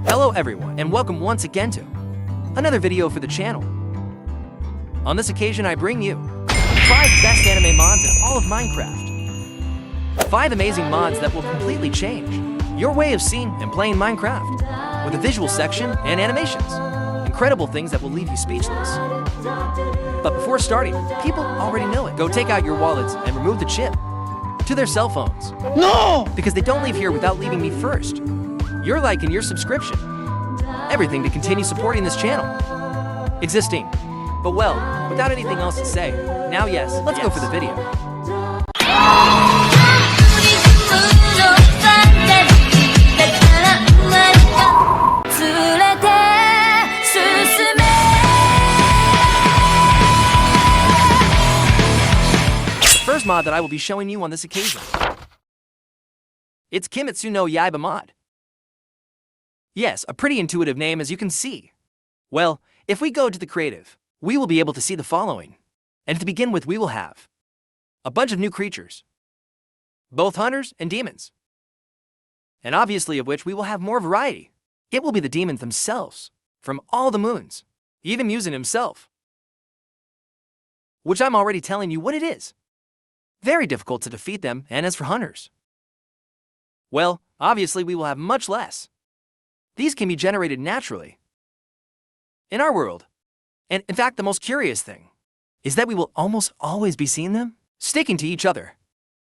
Hello everyone, and welcome once again to another video for the channel. On this occasion I bring you 5 best anime mods in all of Minecraft. 5 amazing mods that will completely change your way of seeing and playing Minecraft, with a visual section and animations. Incredible things that will leave you speechless. But before starting, people already know it. Go take out your wallets and remove the chip to their cell phones. No! Because they don't leave here without leaving me first your like and your subscription. Everything to continue supporting this channel. Existing. But well, without anything else to say, now yes, let's go for the video. The first mod that I will be showing you on this occasion. It's Kimetsu no Yaiba mod. Yes, a pretty intuitive name as you can see. Well, if we go to the creative, we will be able to see the following. And to begin with, we will have a bunch of new creatures, both hunters and demons. And obviously of which we will have more variety. It will be the demons themselves, from all the moons, even Muzan himself. Which I'm already telling you what it is. Very difficult to defeat them, and as for hunters, well, obviously we will have much less. These can be generated naturally in our world. And in fact, the most curious thing is that we will almost always be seeing them sticking to each other.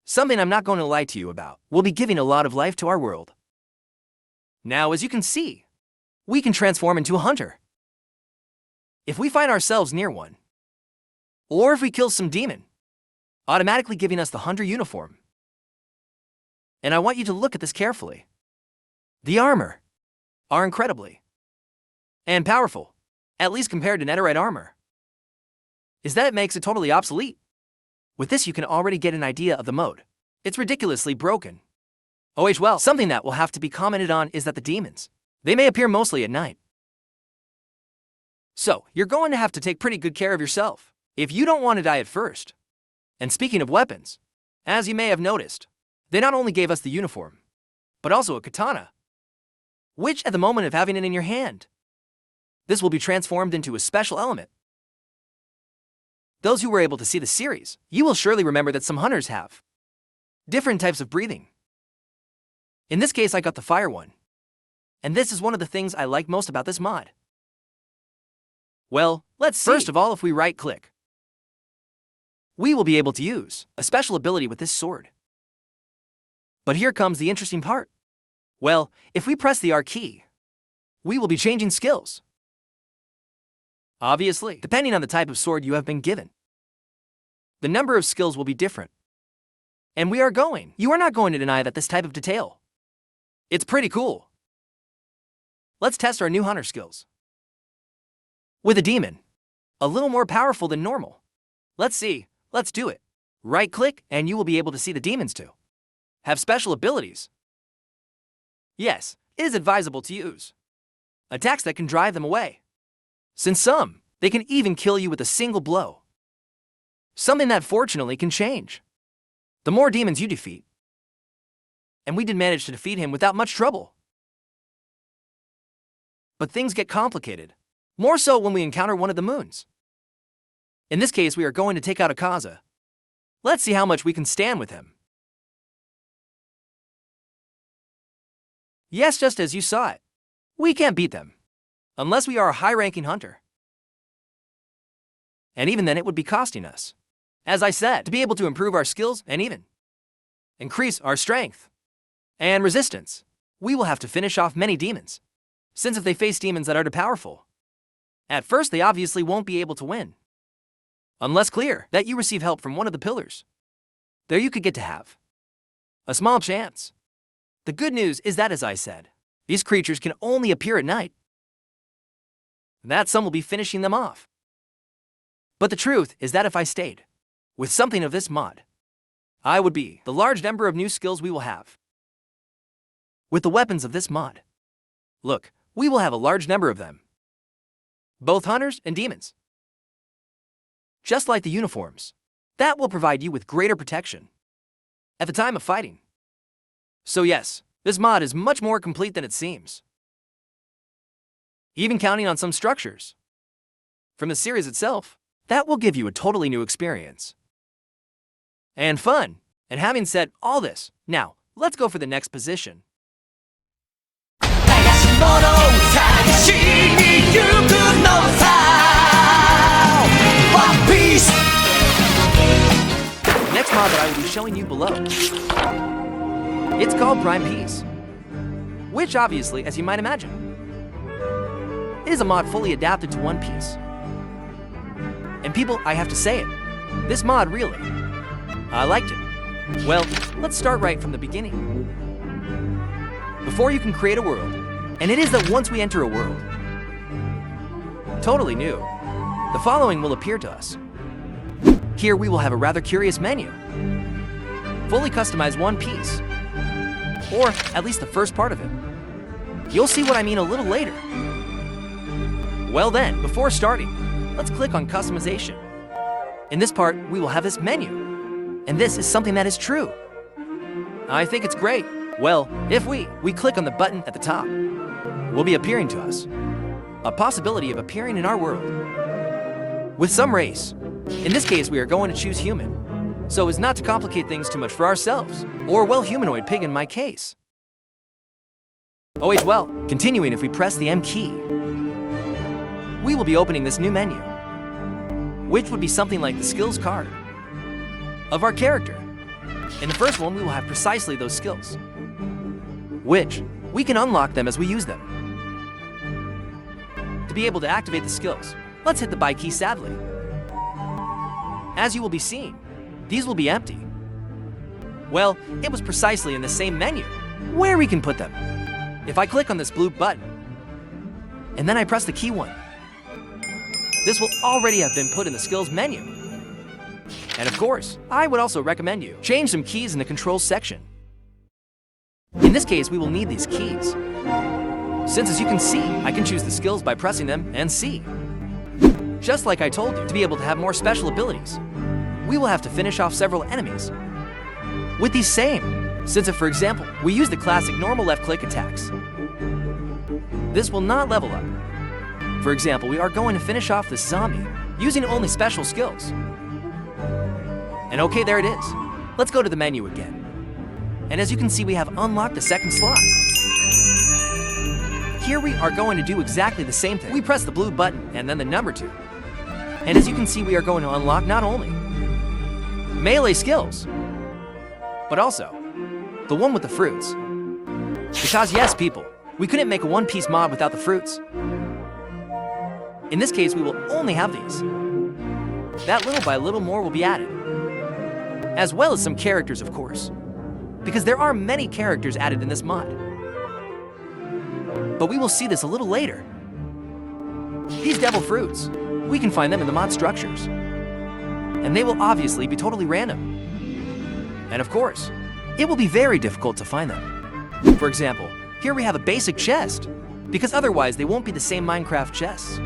Something I'm not going to lie to you about. We'll be giving a lot of life to our world. Now, as you can see, we can transform into a hunter. If we find ourselves near one, or if we kill some demon, automatically giving us the hunter uniform. And I want you to look at this carefully. The armor are incredibly and powerful, at least compared to netherite armor, is that it makes it totally obsolete. With this you can already get an idea of the mode. It's ridiculously broken. Well, something that will have to be commented on is that the demons, they may appear mostly at night. So, you're going to have to take pretty good care of yourself if you don't want to die at first. And speaking of weapons, as you may have noticed, they not only gave us the uniform, but also a katana, which at the moment of having it in your hand, this will be transformed into a special element. Those who were able to see the series, you will surely remember that some hunters have different types of breathing. In this case, I got the fire one. And this is one of the things I like most about this mod. Well, let's see. First of all, if we right-click, we will be able to use a special ability with this sword. But here comes the interesting part. Well, if we press the R key, we will be changing skills. Obviously, depending on the type of sword you have been given, the number of skills will be different. And you are not going to deny that this type of detail, it's pretty cool. Let's test our new hunter skills. With a demon, a little more powerful than normal. Let's see, let's do it. Right-click and you will be able to see the demons too have special abilities. Yes, it is advisable to use attacks that can drive them away. Since some, they can even kill you with a single blow. Something that fortunately can change the more demons you defeat. And we did manage to defeat him without much trouble. But things get complicated, more so when we encounter one of the moons. In this case, we are going to take out Akaza. Let's see how much we can stand with him. Yes, just as you saw it, we can't beat them, unless we are a high-ranking hunter. And even then it would be costing us, as I said, to be able to improve our skills and even increase our strength and resistance. We will have to finish off many demons, since if they face demons that are too powerful, at first they obviously won't be able to win. Unless clear that you receive help from one of the pillars. There you could get to have a small chance. The good news is that, as I said, these creatures can only appear at night. That some will be finishing them off. But the truth is that if I stayed with something of this mod, I would be the large number of new skills we will have. With the weapons of this mod, look, we will have a large number of them. Both hunters and demons. Just like the uniforms, that will provide you with greater protection at the time of fighting. So yes, this mod is much more complete than it seems. even counting on some structures from the series itself. That will give you a totally new experience and fun. And having said all this, now let's go for the next position. Next mod that I will be showing you below. It's called Prime Peace, which obviously, as you might imagine, is a mod fully adapted to One Piece. And people, I have to say it, this mod really, I liked it. Well, let's start right from the beginning. Before you can create a world, and it is that once we enter a world, totally new, the following will appear to us. Here we will have a rather curious menu. Fully customized One Piece, or at least the first part of it. You'll see what I mean a little later. Well then, before starting, let's click on customization. In this part, we will have this menu, and this is something that is true. I think it's great. Well, if we click on the button at the top, will be appearing to us. A possibility of appearing in our world with some race. In this case, we are going to choose human, so as not to complicate things too much for ourselves, or well, humanoid pig in my case. Oh wait, well, continuing, if we press the M key, we will be opening this new menu, which would be something like the skills card of our character. In the first one, we will have precisely those skills, which we can unlock them as we use them. To be able to activate the skills, let's hit the buy key sadly. As you will be seeing, these will be empty. Well, it was precisely in the same menu where we can put them. If I click on this blue button, and then I press the key 1, this will already have been put in the skills menu. And of course, I would also recommend you change some keys in the controls section. In this case, we will need these keys, since as you can see, I can choose the skills by pressing them and see. Just like I told you, to be able to have more special abilities, we will have to finish off several enemies with these same, since if, for example, we use the classic normal left-click attacks, this will not level up. For example, we are going to finish off this zombie using only special skills. And okay, there it is. Let's go to the menu again. And as you can see, we have unlocked the second slot. Here we are going to do exactly the same thing. We press the blue button and then the number 2. And as you can see, we are going to unlock not only melee skills, but also the one with the fruits. Because yes, people, we couldn't make a One Piece mod without the fruits. In this case, we will only have these. That little by little more will be added, as well as some characters, of course, because there are many characters added in this mod. But we will see this a little later. These devil fruits, we can find them in the mod structures, and they will obviously be totally random. And of course, it will be very difficult to find them. For example, here we have a basic chest, because otherwise they won't be the same Minecraft chests.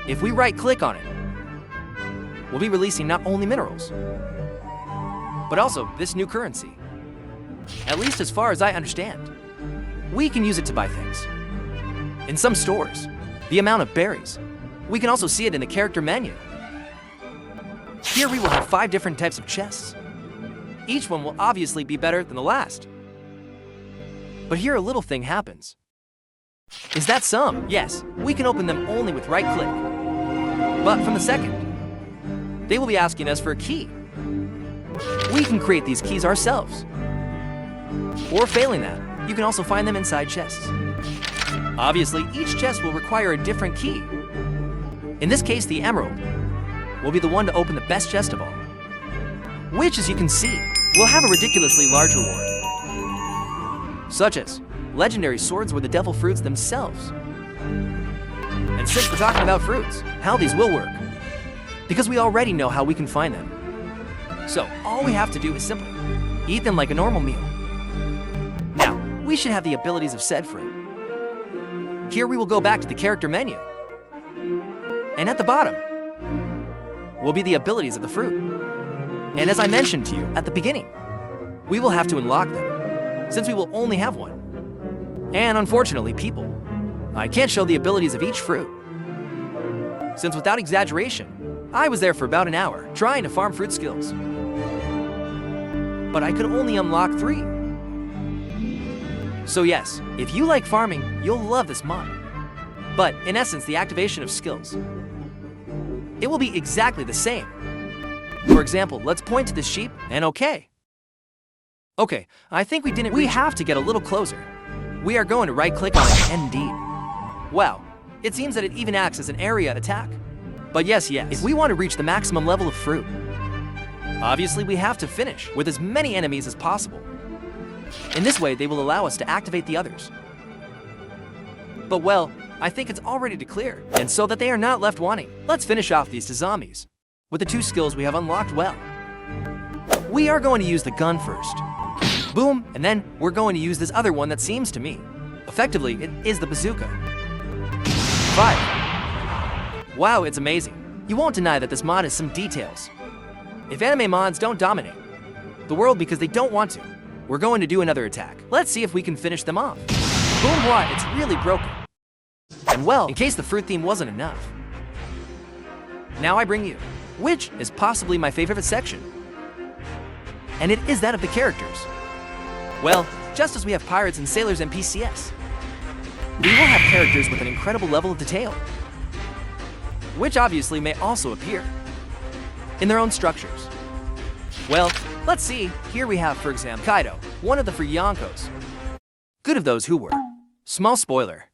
If we right-click on it, we'll be releasing not only minerals, but also this new currency. At least as far as I understand, we can use it to buy things. In some stores, the amount of berries, we can also see it in the character menu. Here we will have 5 different types of chests. Each one will obviously be better than the last. But here a little thing happens. Is that some? Yes, we can open them only with right click. But from the second, they will be asking us for a key. We can create these keys ourselves. Or failing that, you can also find them inside chests. Obviously, each chest will require a different key. In this case, the emerald will be the one to open the best chest of all, which, as you can see, will have a ridiculously large reward, such as legendary swords or the devil fruits themselves. And since we're talking about fruits, how these will work, because we already know how we can find them. So all we have to do is simply eat them like a normal meal. Now, we should have the abilities of said fruit. Here we will go back to the character menu, and at the bottom will be the abilities of the fruit. And as I mentioned to you at the beginning, we will have to unlock them, since we will only have one. And unfortunately, people, I can't show the abilities of each fruit, since without exaggeration, I was there for about an hour trying to farm fruit skills. But I could only unlock 3. So yes, if you like farming, you'll love this mod. But in essence, the activation of skills, it will be exactly the same. For example, let's point to this sheep and okay. Okay, I think we have to get a little closer. We are going to right click on it, indeed. Wow, it seems that it even acts as an area attack. But yes, if we want to reach the maximum level of fruit, obviously we have to finish with as many enemies as possible. In this way, they will allow us to activate the others. But well, I think it's already clear, and so that they are not left wanting, let's finish off these zombies with the 2 skills we have unlocked well. We are going to use the gun first. Boom, and then we're going to use this other one that seems to me. Effectively, it is the bazooka. 5. Wow, it's amazing. You won't deny that this mod has some details. If anime mods don't dominate the world because they don't want to, we're going to do another attack. Let's see if we can finish them off. Boom, what? It's really broken. And well, in case the fruit theme wasn't enough, now I bring you, which is possibly my favorite section. And it is that of the characters. Well, just as we have pirates and sailors and PCS, we will have characters with an incredible level of detail, which obviously may also appear in their own structures. Well, let's see. Here we have, for example, Kaido, one of the Fryankos. Good of those who were. Small spoiler.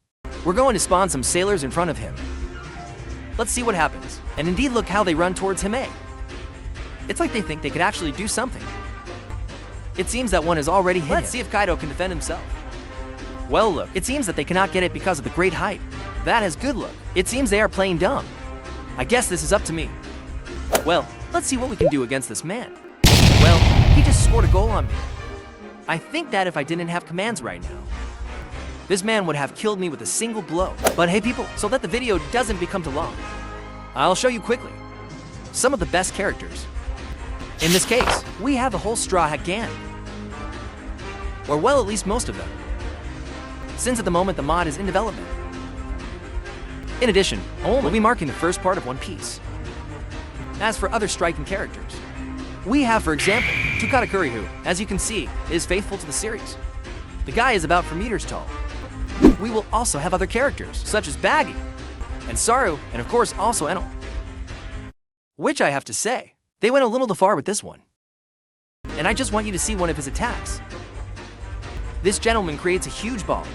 We're going to spawn some sailors in front of him. Let's see what happens. And indeed, look how they run towards Hime. It's like they think they could actually do something. It seems that one is already hit. Let's see if Kaido can defend himself. Well, look, it seems that they cannot get it because of the great height. That is good look. It seems they are playing dumb. I guess this is up to me. Well, let's see what we can do against this man. Well, he just scored a goal on me. I think that if I didn't have commands right now, this man would have killed me with a single blow. But hey people, so that the video doesn't become too long, I'll show you quickly some of the best characters. In this case, we have the whole Straw Hat Gang. Or well, at least most of them, since at the moment the mod is in development. In addition, we'll be marking the first part of One Piece. As for other striking characters, we have, for example, Tukatakuri, who, as you can see, is faithful to the series. The guy is about 4 meters tall. We will also have other characters, such as Baggy, and Saru, and of course also Enel. Which I have to say, they went a little too far with this one. And I just want you to see one of his attacks. This gentleman creates a huge ball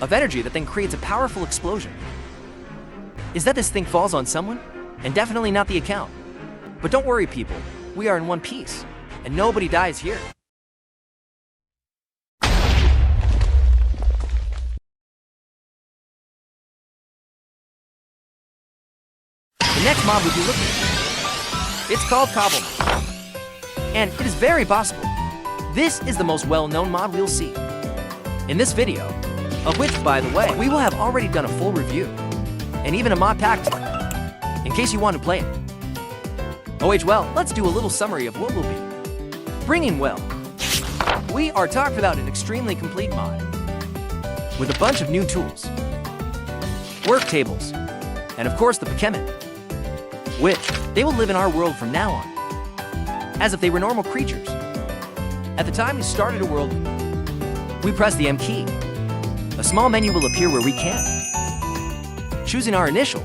of energy that then creates a powerful explosion. Is that this thing falls on someone? And definitely not the account. But don't worry people, we are in One Piece, and nobody dies here. The next mob we'll be looking at, it's called Cobblemon. And it is very possible this is the most well-known mod we'll see in this video, of which, by the way, we will have already done a full review, and even a mod pack in case you want to play it. Well, let's do a little summary of what we'll be bringing. Well, we are talking about an extremely complete mod with a bunch of new tools, work tables, and of course the Pokemon, which they will live in our world from now on, as if they were normal creatures. At the time we started a world, we press the M key. A small menu will appear where we can, choosing our initial.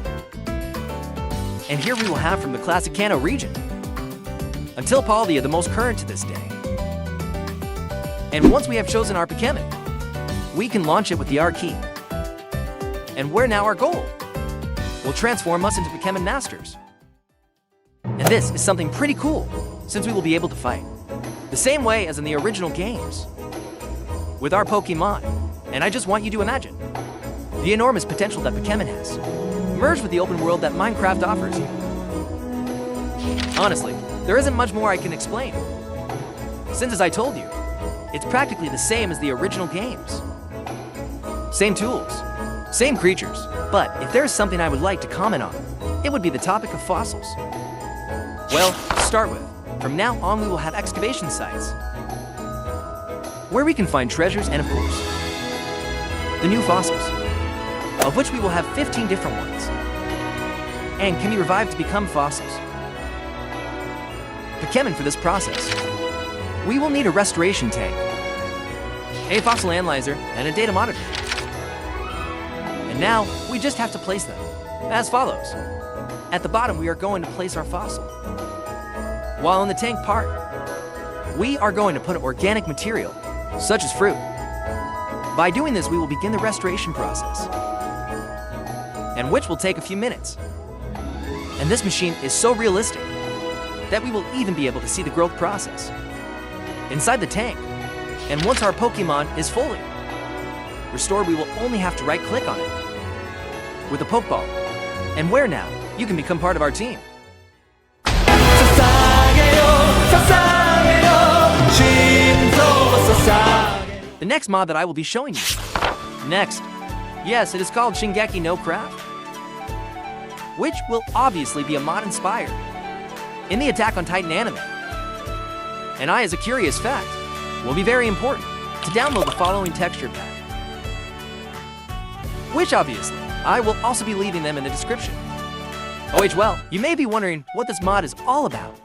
And here we will have from the classic Kanto region until Paldea, the most current to this day. And once we have chosen our Pokemon, we can launch it with the R key. And where now our goal will transform us into Pokemon Masters. And this is something pretty cool, since we will be able to fight the same way as in the original games with our Pokemon. And I just want you to imagine the enormous potential that Pokemon has, merged with the open world that Minecraft offers you. Honestly, there isn't much more I can explain, since as I told you, it's practically the same as the original games. Same tools, same creatures, but if there's something I would like to comment on, it would be the topic of fossils. Well, to start with, from now on we will have excavation sites, where we can find treasures and of course, the new fossils. of which we will have 15 different ones, and can be revived to become fossils. Pokemon for this process. We will need a restoration tank, a fossil analyzer, and a data monitor. And now, we just have to place them, as follows. At the bottom, we are going to place our fossil. While in the tank part, we are going to put organic material, such as fruit. By doing this, we will begin the restoration process, and which will take a few minutes. And this machine is so realistic that we will even be able to see the growth process inside the tank. And once our Pokemon is fully restored, we will only have to right-click on it with a Pokeball. And where now, you can become part of our team. The next mod that I will be showing you. Next, yes, it is called Shingeki no Craft, which will obviously be a mod inspired in the Attack on Titan anime. And as a curious fact, will be very important to download the following texture pack, which obviously I will also be leaving them in the description. Well, you may be wondering what this mod is all about.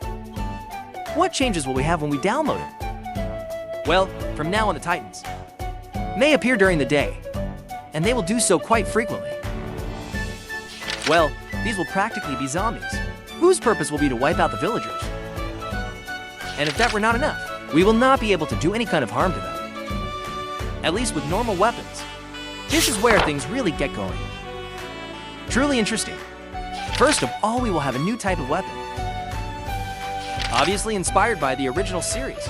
What changes will we have when we download it? Well, from now on, the Titans may appear during the day, and they will do so quite frequently. Well, these will practically be zombies, whose purpose will be to wipe out the villagers. And if that were not enough, we will not be able to do any kind of harm to them, at least with normal weapons. This is where things really get going. Truly interesting. First of all, we will have a new type of weapon, obviously inspired by the original series,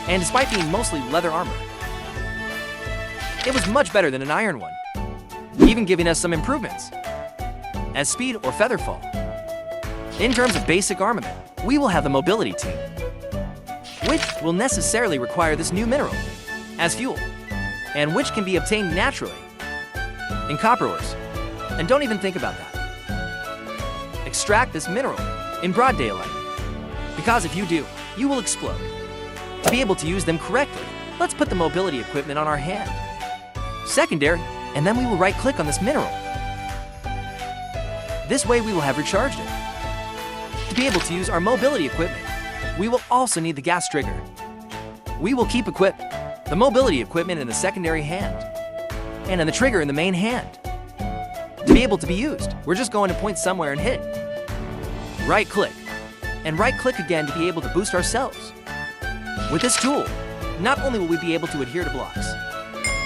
and despite being mostly leather armor, it was much better than an iron one, even giving us some improvements, as speed or feather fall. In terms of basic armament, we will have the mobility team, which will necessarily require this new mineral as fuel, and which can be obtained naturally in copper ores. And don't even think about that. Extract this mineral in broad daylight, because if you do, you will explode. To be able to use them correctly, let's put the mobility equipment on our hand. Secondary, and then we will right-click on this mineral. This way we will have recharged it. To be able to use our mobility equipment, we will also need the gas trigger. We will keep equipped the mobility equipment in the secondary hand, and in the trigger in the main hand. To be able to be used, we're just going to point somewhere and hit. Right-click, and right-click again to be able to boost ourselves. With this tool, not only will we be able to adhere to blocks,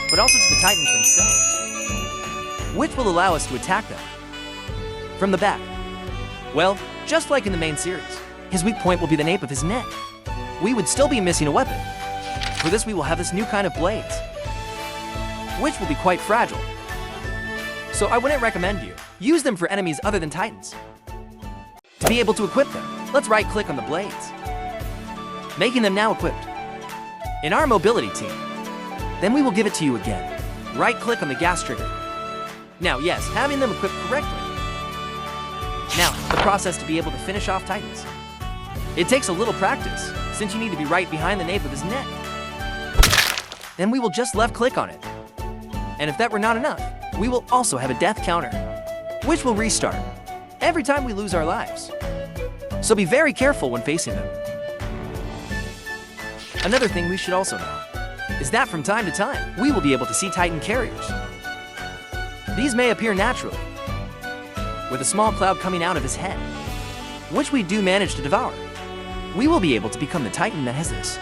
but also to the Titans themselves, which will allow us to attack them from the back. Well, just like in the main series, his weak point will be the nape of his neck. We would still be missing a weapon. For this, we will have this new kind of blades, which will be quite fragile. So I wouldn't recommend you use them for enemies other than Titans. To be able to equip them, let's right-click on the blades, making them now equipped in our mobility team. Then we will give it to you again. Right-click on the gas trigger. Now, yes, having them equipped correctly. Now, the process to be able to finish off Titans. It takes a little practice, since you need to be right behind the nape of his neck. Then we will just left-click on it. And if that were not enough, we will also have a death counter, which will restart every time we lose our lives. So be very careful when facing them. Another thing we should also know is that from time to time, we will be able to see Titan carriers. These may appear naturally, with a small cloud coming out of his head, which we do manage to devour. We will be able to become the Titan that has this.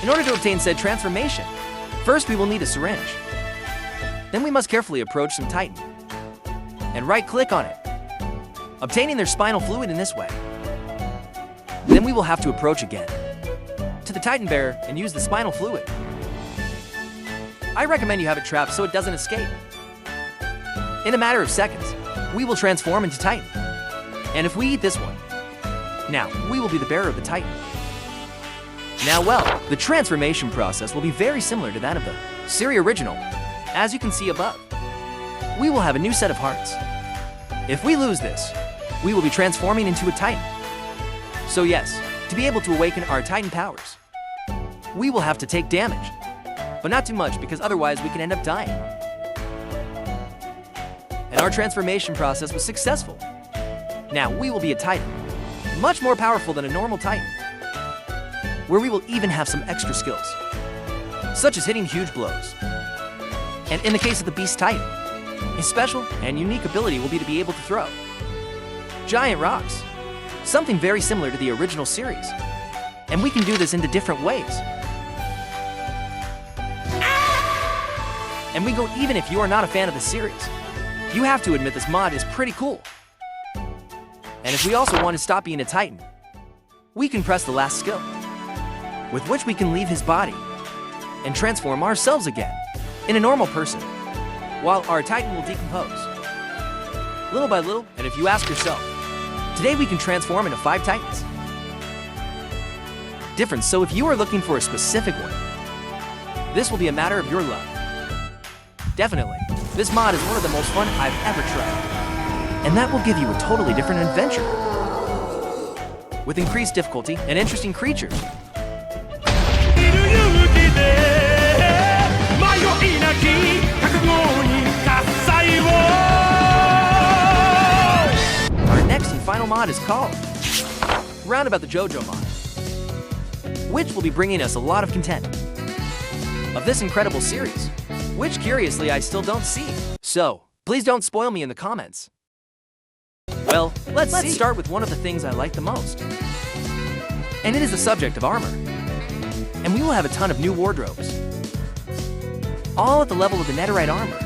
In order to obtain said transformation, first we will need a syringe. Then we must carefully approach some Titan and right-click on it, obtaining their spinal fluid in this way. Then we will have to approach again to the Titan bearer and use the spinal fluid. I recommend you have it trapped so it doesn't escape. In a matter of seconds, we will transform into Titan. And if we eat this one, now we will be the bearer of the Titan. Now, well, the transformation process will be very similar to that of the series original. As you can see above, we will have a new set of hearts. If we lose this, we will be transforming into a Titan. So yes, to be able to awaken our Titan powers, we will have to take damage, but not too much because otherwise we can end up dying. and our transformation process was successful. Now we will be a Titan, much more powerful than a normal Titan, where we will even have some extra skills, such as hitting huge blows. And in the case of the Beast Titan, his special and unique ability will be to be able to throw giant rocks, something very similar to the original series. And we can do this into different ways. And we go even if you are not a fan of the series. You have to admit this mod is pretty cool. And if we also want to stop being a Titan, we can press the last skill, with which we can leave his body and transform ourselves again in a normal person, while our Titan will decompose little by little. And if you ask yourself, today we can transform into 5 Titans. Different, so if you are looking for a specific one, this will be a matter of your luck. Definitely, this mod is one of the most fun I've ever tried, and that will give you a totally different adventure, with increased difficulty and interesting creatures. Our next and final mod is called Roundabout the JoJo mod, which will be bringing us a lot of content of this incredible series, which curiously I still don't see. So, please don't spoil me in the comments. Well, let's start with one of the things I like the most. And it is the subject of armor. And we will have a ton of new wardrobes, all at the level of the netherite armor.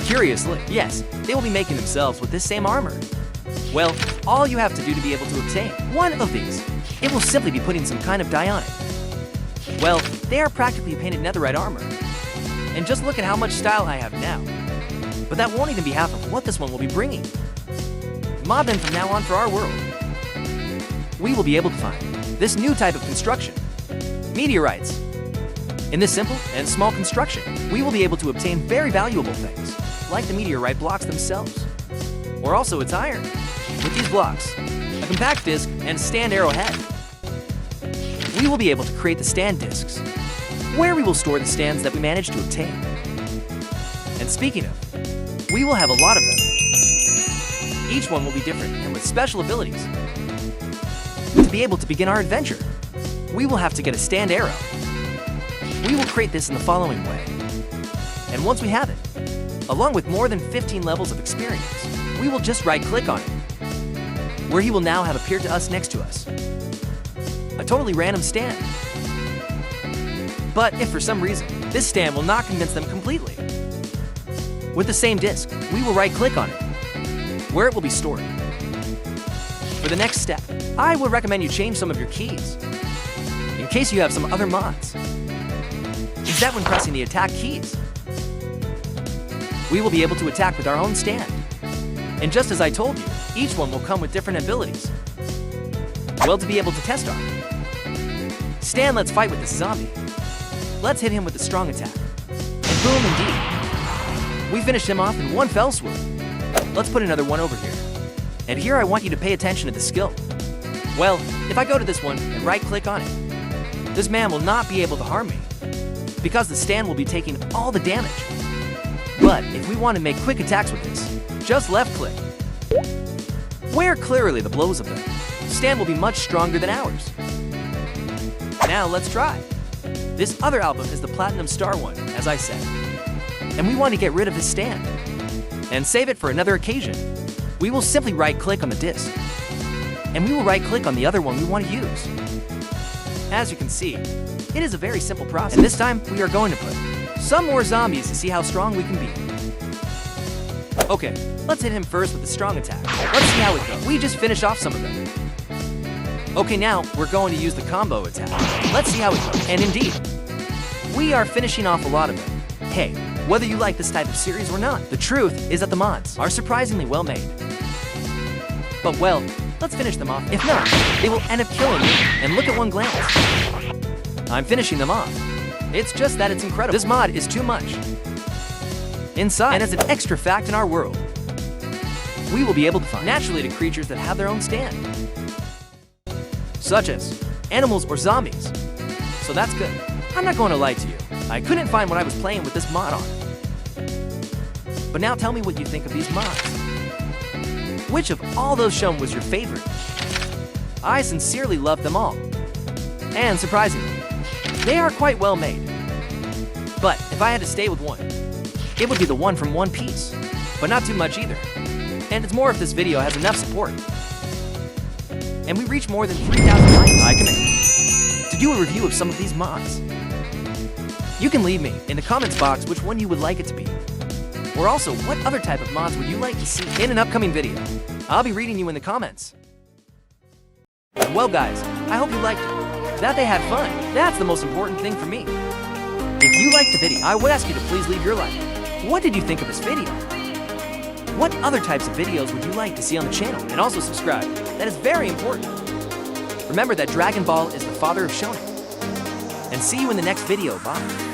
Curiously, yes, they will be making themselves with this same armor. Well, all you have to do to be able to obtain one of these, it will simply be putting some kind of dye on it. Well, they are practically painted netherite armor. And just look at how much style I have now. But that won't even be half of what this one will be bringing. Mod them from now on for our world. We will be able to find this new type of construction, meteorites. In this simple and small construction, we will be able to obtain very valuable things, like the meteorite blocks themselves, or also its iron. With these blocks, a compact disc, and a stand arrowhead, we will be able to create the stand discs, where we will store the stands that we managed to obtain. And speaking of, we will have a lot of them. Each one will be different and with special abilities. To be able to begin our adventure, we will have to get a stand arrow. We will create this in the following way. And once we have it, along with more than 15 levels of experience, we will just right-click on it, where he will now have appeared to us next to us. A totally random stand. But if for some reason, this stand will not convince them completely, with the same disc, we will right-click on it, where it will be stored. For the next step, I would recommend you change some of your keys, in case you have some other mods. Is that when pressing the attack keys, we will be able to attack with our own stand. And just as I told you, each one will come with different abilities. Well, to be able to test our stand, let's fight with this zombie. Let's hit him with a strong attack. And boom, indeed. We finished him off in one fell swoop. Let's put another one over here. And here I want you to pay attention to the skill. Well, if I go to this one and right-click on it, this man will not be able to harm me, because the stand will be taking all the damage. But if we want to make quick attacks with this, just left-click, where clearly the blows of the stand will be much stronger than ours. Now let's try. This other album is the Platinum Star one, as I said. And we want to get rid of this stand and save it for another occasion. We will simply right-click on the disc, and we will right-click on the other one we want to use. As you can see, it is a very simple process. And this time, we are going to put some more zombies to see how strong we can be. Okay, let's hit him first with the strong attack. Let's see how it goes. We just finished off some of them. Okay, now we're going to use the combo attack. Let's see how it goes. And indeed, we are finishing off a lot of them. Hey, whether you like this type of series or not, the truth is that the mods are surprisingly well made. But well, let's finish them off. If not, they will end up killing me. And look at one glance, I'm finishing them off. It's just that it's incredible. This mod is too much. Inside, and as an extra fact in our world, we will be able to find naturally to creatures that have their own stand, such as animals or zombies. So that's good. I'm not going to lie to you. I couldn't find what I was playing with this mod on. But now tell me what you think of these mods. Which of all those shown was your favorite? I sincerely loved them all. And surprisingly, they are quite well made. But if I had to stay with one, it would be the one from One Piece. But not too much either. And it's more if this video has enough support. And we reach more than 3,000 likes. I commit to do a review of some of these mods. You can leave me in the comments box which one you would like it to be. Or also, what other type of mods would you like to see in an upcoming video? I'll be reading you in the comments. And well guys, I hope you liked it. That they had fun, that's the most important thing for me. If you liked the video, I would ask you to please leave your like. What did you think of this video? What other types of videos would you like to see on the channel? And also subscribe, that is very important. Remember that Dragon Ball is the father of shonen. And see you in the next video, bye.